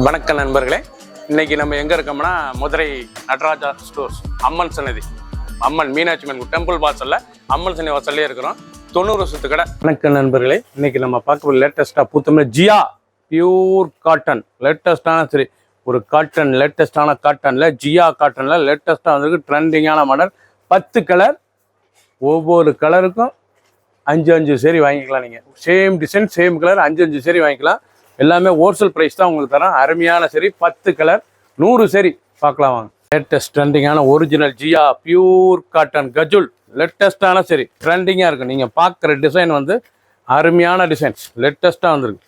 வணக்கம் நண்பர்களே, இன்னைக்கு நம்ம எங்க இருக்கோம்னா மதுரை நடராஜா ஸ்டோர்ஸ் அம்மன் சன்னதி, அம்மன் மீனாட்சி அம்மன் டெம்பிள் வாசல்ல அம்மன் சன்னதி வாசல்லே இருக்கிறோம். 90 வருஷத்து கடை. வணக்கம் நண்பர்களே, இன்னைக்கு நம்ம பார்க்க லேட்டஸ்டா பூத்தமே ஜியா பியூர் காட்டன். லேட்டஸ்டான சரி ஒரு காட்டன், லேட்டஸ்டான காட்டன்ல ஜியா காட்டன்ல லேட்டஸ்டா வந்திருக்கு. ட்ரெண்டிங்கான மாடல், 10 கலர், ஒவ்வொரு கலருக்கும் 5 சரி வாங்கிக்கலாம். நீங்கள் சேம் டிசைன் சேம் கலர் 5 சரி வாங்கிக்கலாம். எல்லாமே ஹோல்சேல் ப்ரைஸ் தான் உங்களுக்கு தரோம். அருமையான சரி 10 கலர் 100 சரி பார்க்கலாம் வாங்க. லேட்டஸ்ட் ட்ரெண்டிங்கான ஒரிஜினல் ஜியா பியூர் காட்டன் கஜுல் லேட்டஸ்டான சரி ட்ரெண்டிங்காக இருக்குது. நீங்கள் பார்க்குற டிசைன் வந்து அருமையான டிசைன்ஸ் லேட்டஸ்ட்டாக வந்துருக்கு.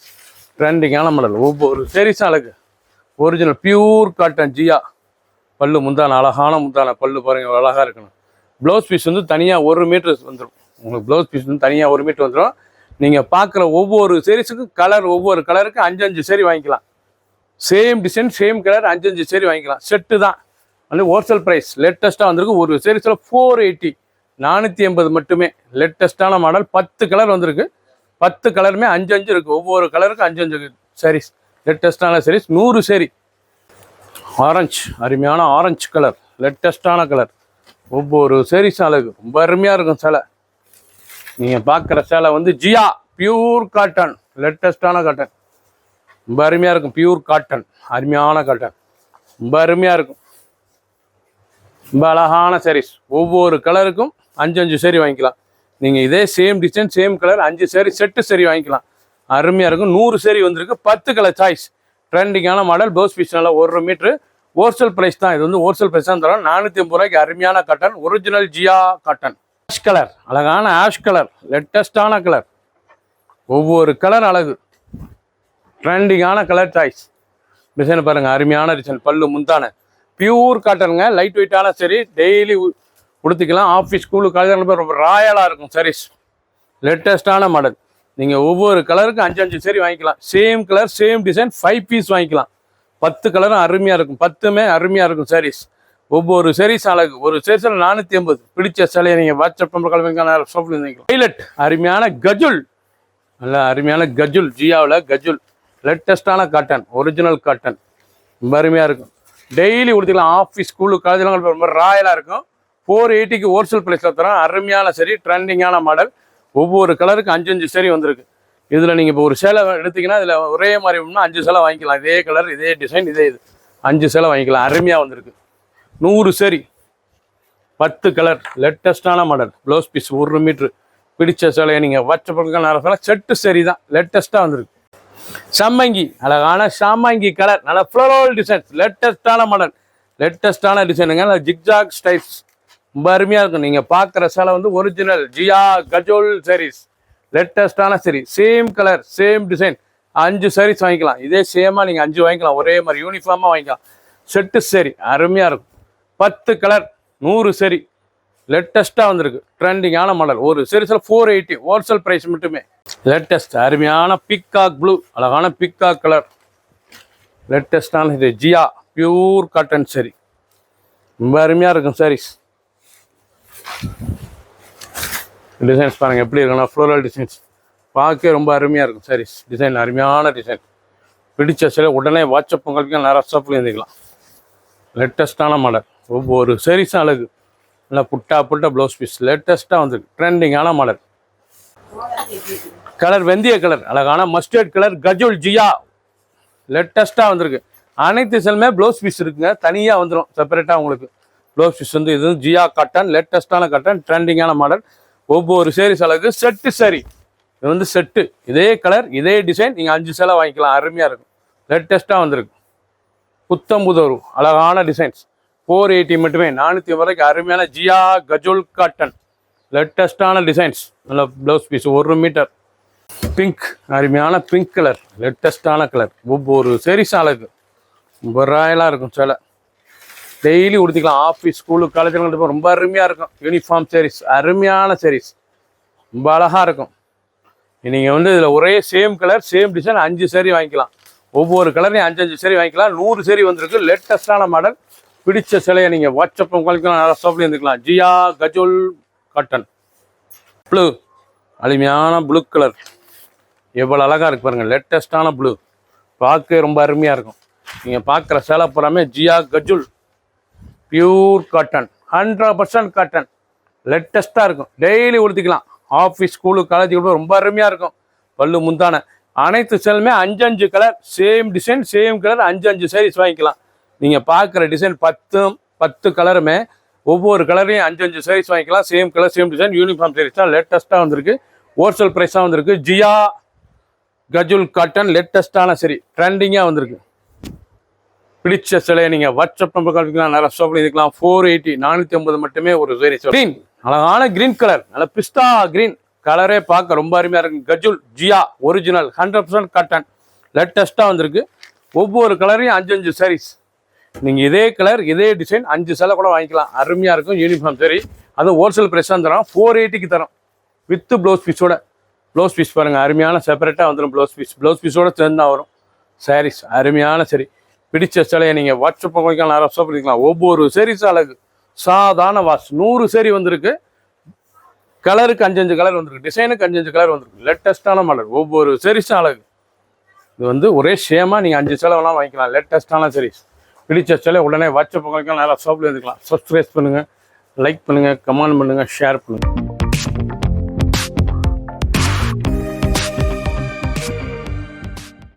ட்ரெண்டிங்கான மாடல், ஒவ்வொரு சரிஸும் அழகு. ஒரிஜினல் பியூர் காட்டன் ஜியா. பல்லு முந்தான அழகான முந்தான பல்லு பாருங்கள், அழகாக இருக்கணும். ப்ளவுஸ் பீஸ் வந்து தனியாக 1 மீட்டர் வந்துடும். உங்களுக்கு ப்ளவுஸ் பீஸ் வந்து தனியாக 1 மீட்டர் வந்துடும். நீங்கள் பார்க்குற ஒவ்வொரு சீரீஸுக்கும் கலர், ஒவ்வொரு கலருக்கு 5 சரி வாங்கிக்கலாம். சேம் டிசைன் சேம் கலர் 5 சரி வாங்கிக்கலாம். செட்டு தான் வந்து ஹோல்சேல் ப்ரைஸ். லேட்டஸ்ட்டாக வந்திருக்கு. ஒரு சீரீஸில் 480 480 மட்டுமே. லேட்டஸ்ட்டான மாடல், 10 கலர் வந்திருக்கு. 10 கலருமே 5 இருக்குது. ஒவ்வொரு கலருக்கும் 5 சாரீஸ். லேட்டஸ்ட்டான சாரீஸ் 100 சரி. ஆரஞ்சு, அருமையான ஆரஞ்சு கலர், லேட்டஸ்ட்டான கலர். ஒவ்வொரு சாரீஸும் அழகு, ரொம்ப அருமையாக இருக்கும் சேலை. நீங்கள் பார்க்குற சேலை வந்து ஜியா பியூர் காட்டன், லேட்டஸ்டான காட்டன், ரொம்ப அருமையாக இருக்கும். பியூர் காட்டன், அருமையான காட்டன், ரொம்ப அருமையாக இருக்கும். ரொம்ப அழகான சாரீஸ். ஒவ்வொரு கலருக்கும் 5 சரி வாங்கிக்கலாம். நீங்கள் இதே சேம் டிசைன் சேம் கலர் 5 சரி செட்டு சரி வாங்கிக்கலாம். அருமையாக இருக்கும். 100 சரி வந்திருக்கு. 10 கலர் சாய்ஸ். ட்ரெண்டிங்கான மாடல். ப்ளவுஸ் பீஸ் நல்லா 1 மீட்ரு. ஹோல்சேல் ப்ரைஸ் தான். இது வந்து ஹோல்சேல் ப்ரைஸ் தான் தரோம். 450 ரூபாய்க்கு அருமையான காட்டன், ஒரிஜினல் ஜியா காட்டன். ஆஷ் கலர், அழகான ஆஷ் கலர், லேட்டஸ்டான கலர். ஒவ்வொரு கலர் அழகு. ட்ரெண்டிங்கான கலர் சாய்ஸ். டிசைன் பாருங்கள், அருமையான டிசைன். பல்லு முந்தான பியூர் காட்டனுங்க. லைட் வெயிட்டான சரி, டெய்லி உடுத்திக்கலாம். ஆஃபீஸ் ஸ்கூலு காலேஜ் ரொம்ப ராயலாக இருக்கும் சாரீஸ். லேட்டஸ்டான மாடல். நீங்கள் ஒவ்வொரு கலருக்கும் 5 சரி வாங்கிக்கலாம். Same colour same design 5 piece வாங்கிக்கலாம். 10 கலரும் அருமையாக இருக்கும். 10மே அருமையாக இருக்கும் சாரீஸ். ஒவ்வொரு சாரீஸ் அழகு. ஒரு சாரீஸில் 480. பிடிச்ச சிலையை நீங்கள் வாட்ஸ்அப் கிளம்பிக்கான ஷாப்பில் இருந்தீங்களா. ஹைலைட், அருமையான கஜுல், நல்லா அருமையான கஜுல். ஜியாவில் கஜுல் லேட்டஸ்டான காட்டன், ஒரிஜினல் காட்டன், ரொம்ப அருமையாக இருக்கும். டெய்லி கொடுத்துக்கலாம். ஆஃபீஸ் ஸ்கூலு காலேஜெலாம் ரொம்ப ராயலாக இருக்கும். 480க்கு ஹோல்சேல் ப்ரைஸில் தரோம். அருமையான சரி, ட்ரெண்டிங்கான மாடல். ஒவ்வொரு கலருக்கு 5 சரி வந்திருக்கு. இதில் நீங்கள் இப்போ ஒரு சேலை எடுத்திங்கன்னா இதில் ஒரே மாதிரி ஒன்றா 5 சேலை வாங்கிக்கலாம். இதே கலர் இதே டிசைன் இதே இது 5 சேலை வாங்கிக்கலாம். அருமையாக வந்திருக்கு. 100 சரி, 10 கலர், லேட்டஸ்டான மாடல். Blouse piece 1 metre. பிடிச்ச சேலையை நீங்கள் வாட்ஸ்அப்புக்கு நிறைய சேலை செட்டு சரி தான். லேட்டஸ்ட்டாக வந்திருக்கு. சம்மங்கி, அழகான சாமங்கி கலர், நல்ல ஃப்ளோரல் டிசைன்ஸ், லேட்டஸ்டான மாடல், லேட்டஸ்டான டிசைனுங்க. நல்ல ஜிக்ஜாக் ஸ்டைல்ஸ், ரொம்ப அருமையாக இருக்கும். நீங்கள் பார்க்குற சேலை வந்து ஒரிஜினல் ஜியா கஜோல் சாரீஸ். லேட்டஸ்டான சரி, same colour same design 5 sarees வாங்கிக்கலாம். இதே சேமாக நீங்கள் 5 வாங்கிக்கலாம். ஒரே மாதிரி யூனிஃபார்மாக வாங்கிக்கலாம். செட்டு சரி, அருமையாக இருக்கும். 10 கலர் 100 சரி. லேட்டஸ்ட்டாக வந்திருக்கு. ட்ரெண்டிங்கான மாடல். ஒரு சீரீஸில் 480 ஹோல்சேல் ப்ரைஸ் மட்டுமே. லேட்டஸ்ட் அருமையான பிக்காக் ப்ளூ, அழகான பிக்காக் கலர், லேட்டஸ்டான இது ஜியா பியூர் காட்டன் சரி, ரொம்ப அருமையாக இருக்கும் சாரீஸ். டிசைன்ஸ் பாருங்கள் எப்படி இருக்குன்னா ஃப்ளோரல் டிசைன்ஸ். பார்க்க ரொம்ப அருமையாக இருக்கும் சாரீஸ். டிசைன் அருமையான டிசைன். பிடிச்ச சில உடனே வாட்ஸ்அப் உங்களுக்கு நிறைய ஷாப்பில் இருந்துக்கலாம். லேட்டஸ்டான மாடல். ஒவ்வொரு சாரீஸும் அழகு. நல்லா புட்டா ப்ளவுஸ் பீஸ். லேட்டஸ்ட்டாக வந்துருக்கு. ட்ரெண்டிங்கான மாடல். கலர் வெந்தய கலர், அழகான மஸ்டர்ட் கலர் கஜுல் ஜியா லேட்டஸ்ட்டாக வந்திருக்கு. அனைத்து செல்லுமே ப்ளவுஸ் பீஸ் இருக்குங்க. தனியாக வந்துடும் செப்பரேட்டாக உங்களுக்கு ப்ளவுஸ் பீஸ் வந்து. இது ஜியா காட்டன், லேட்டஸ்ட்டான காட்டன், ட்ரெண்டிங்கான மாடல். ஒவ்வொரு சாரீஸ் அழகு. செட்டு சரி, இது வந்து செட்டு. இதே கலர் இதே டிசைன் நீங்கள் 5 சேலை வாங்கிக்கலாம். அருமையாக இருக்கும். லேட்டஸ்ட்டாக வந்திருக்கு. புத்தம்புதூர் அழகான டிசைன்ஸ். 480 மட்டுமே. 450 ரூபாய்க்கு அருமையான ஜியா கஜுல் காட்டன், லேட்டஸ்டான டிசைன்ஸ். நல்ல ப்ளவுஸ் பீஸ் 1 மீட்டர். பிங்க், அருமையான பிங்க் கலர், லேட்டஸ்டான கலர். ஒவ்வொரு சாரீஸ் அழகு, ரொம்ப ராயலாக இருக்கும் சேலை. டெய்லி உடுத்திக்கலாம். ஆஃபீஸ் ஸ்கூலு காலேஜ் ரொம்ப அருமையாக இருக்கும். யூனிஃபார்ம் சாரீஸ், அருமையான சாரீஸ், ரொம்ப அழகாக இருக்கும். நீங்கள் வந்து இதில் ஒரே சேம் கலர் சேம் டிசைன் 5 சரி வாங்கிக்கலாம். ஒவ்வொரு கலரையும் 5 சரி வாங்கிக்கலாம். 100 சரி வந்திருக்கு. லேட்டஸ்டான மாடல். பிடிச்ச சிலையை நீங்கள் வாட்ஸ்அப் உங்களுக்கு நிறைய ஷாப்பில் இருந்துக்கலாம். ஜியா கஜோல் காட்டன். ப்ளூ, அருமையான ப்ளூ கலர், எவ்வளோ அழகாக இருக்குது பாருங்கள். லேட்டஸ்டான ப்ளூ, பார்க்க ரொம்ப அருமையாக இருக்கும். நீங்கள் பார்க்குற சேலை பூராமே ஜியா கஜுல் பியூர் காட்டன் 100% காட்டன் லேட்டஸ்ட்டாக இருக்கும். டெய்லி உடுத்திக்கலாம். ஆஃபீஸ் ஸ்கூலு காலேஜுக்கு ரொம்ப அருமையாக இருக்கும். பல்லு முந்தான அனைத்து சேலுமே 5 colour same design same colour 5 sarees வாங்கிக்கலாம். நீங்கள் பார்க்குற டிசைன் 10 கலருமே ஒவ்வொரு கலரையும் 5 சாரீஸ் வாங்கிக்கலாம். Same colour same design uniform sarees தான் லேட்டஸ்ட்டாக வந்திருக்கு. ஹோல்சேல் ப்ரைஸாக வந்திருக்கு. ஜியா கஜுல் காட்டன் லேட்டஸ்ட்டான சரி ட்ரெண்டிங்காக வந்திருக்கு. பிடிச்ச சிலையை நீங்கள் வாட்ஸ்அப் நம்பர் கால் நிறைய ஷாப்பில் இதுக்கலாம். 480 450 மட்டுமே ஒரு சாரீஸ். க்ரீன் அழகான க்ரீன் கலர் நல்ல பிஸ்தா க்ரீன் கலரே பார்க்க ரொம்ப அருமையாக இருக்கு. கஜுல் ஜியா ஒரிஜினல் 100% காட்டன் லேட்டஸ்ட்டாக வந்திருக்கு. ஒவ்வொரு கலரையும் 5 சாரீஸ். நீங்கள் இதே கலர் இதே டிசைன் 5 சேலை கூட வாங்கிக்கலாம். அருமையாக இருக்கும். யூனிஃபார்ம் சரி அதுவும் ஹோல்சேல் ப்ரைஸாக தரோம். 480க்கு தரோம் வித் ப்ளவுஸ் பீஸோட. ப்ளவுஸ் பீஸ் பாருங்கள் அருமையான செப்பரேட்டாக வந்துடும். ப்ளவுஸ் பீஸோட சேர்ந்து தான் வரும் சாரீஸ். அருமையான சரி பிடிச்ச சிலையை நீங்கள் வாட்ஸ்அப் பண்ணிக்கலாம். நிறைய ஷாப் பண்ணிக்கலாம். ஒவ்வொரு சாரீஸ் அழகு சாதாரண வாஷ் 100 சாரீ வந்திருக்கு. கலருக்கு 5 கலர் வந்திருக்கு. டிசைனுக்கு 5 கலர் வந்திருக்கு. லேட்டஸ்ட்டான மாடல். ஒவ்வொரு சாரீஸும் அழகு. இது வந்து ஒரே ஷேமாக நீங்கள் 5 சேலை வேணாலும் வாங்கிக்கலாம். லேட்டஸ்ட்டான சாரீஸ். பிடிச்ச சிலை உடனே வாட்ஸ்அப் பண்ணிக்கலாம். நிறைய ஷாப்பில் இருந்துக்கலாம். சப்ஸ்கிரைப் பண்ணுங்கள், லைக் பண்ணுங்கள், கமெண்ட் பண்ணுங்கள், ஷேர் பண்ணுங்கள்.